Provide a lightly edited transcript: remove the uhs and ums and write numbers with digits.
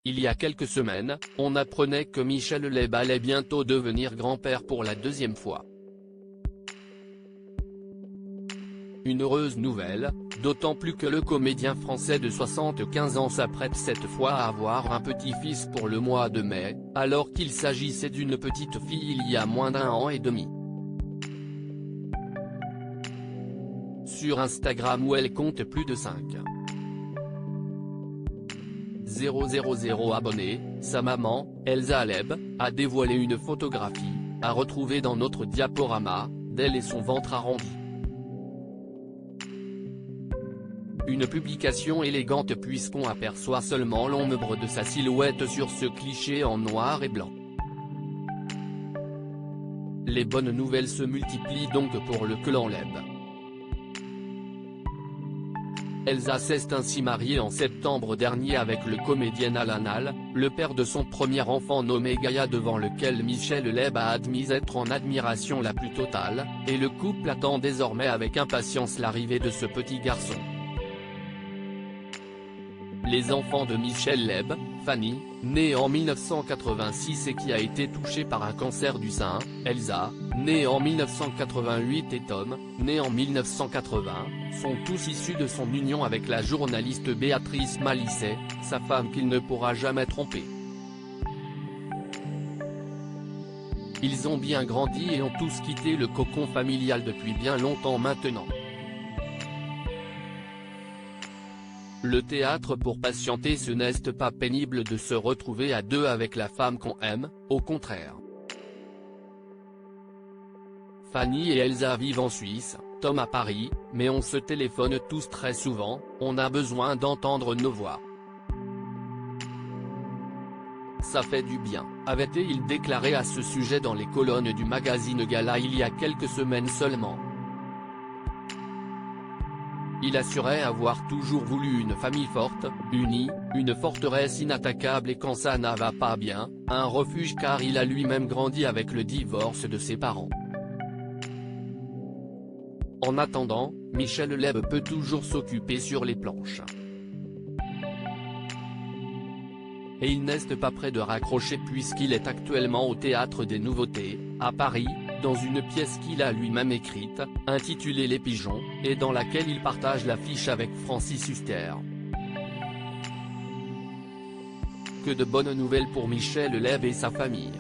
Il y a quelques semaines, on apprenait que Michel Leb allait bientôt devenir grand-père pour la deuxième fois. Une heureuse nouvelle, d'autant plus que le comédien français de 75 ans s'apprête cette fois à avoir un petit-fils pour le mois de mai, alors qu'il s'agissait d'une petite fille il y a moins d'1 an et demi. Sur Instagram où elle compte plus de 5,000 abonnés, sa maman, Elsa Leb, a dévoilé une photographie, à retrouver dans notre diaporama, d'elle et son ventre arrondi. Une publication élégante puisqu'on aperçoit seulement l'ombre de sa silhouette sur ce cliché en noir et blanc. Les bonnes nouvelles se multiplient donc pour le clan Leb. Elsa s'est ainsi mariée en septembre dernier avec le comédien Alan Hall, le père de son premier enfant nommé Gaïa, devant lequel Michel Leb a admis être en admiration la plus totale, et le couple attend désormais avec impatience l'arrivée de ce petit garçon. Les enfants de Michel Leb, Fanny, née en 1986 et qui a été touchée par un cancer du sein, Elsa, née en 1988 et Tom, né en 1980, sont tous issus de son union avec la journaliste Béatrice Malicet, sa femme qu'il ne pourra jamais tromper. Ils ont bien grandi et ont tous quitté le cocon familial depuis bien longtemps maintenant. Le théâtre pour patienter, ce n'est pas pénible de se retrouver à deux avec la femme qu'on aime, au contraire. Fanny et Elsa vivent en Suisse, Tom à Paris, mais on se téléphone tous très souvent, on a besoin d'entendre nos voix. Ça fait du bien, avait-il déclaré à ce sujet dans les colonnes du magazine Gala il y a quelques semaines seulement. Il assurait avoir toujours voulu une famille forte, unie, une forteresse inattaquable et quand ça ne va pas bien, un refuge, car il a lui-même grandi avec le divorce de ses parents. En attendant, Michel Leb peut toujours s'occuper sur les planches. Et il n'est pas près de raccrocher puisqu'il est actuellement au Théâtre des Nouveautés, à Paris, dans une pièce qu'il a lui-même écrite, intitulée Les Pigeons, et dans laquelle il partage l'affiche avec Francis Huster. Que de bonnes nouvelles pour Michel Leb et sa famille.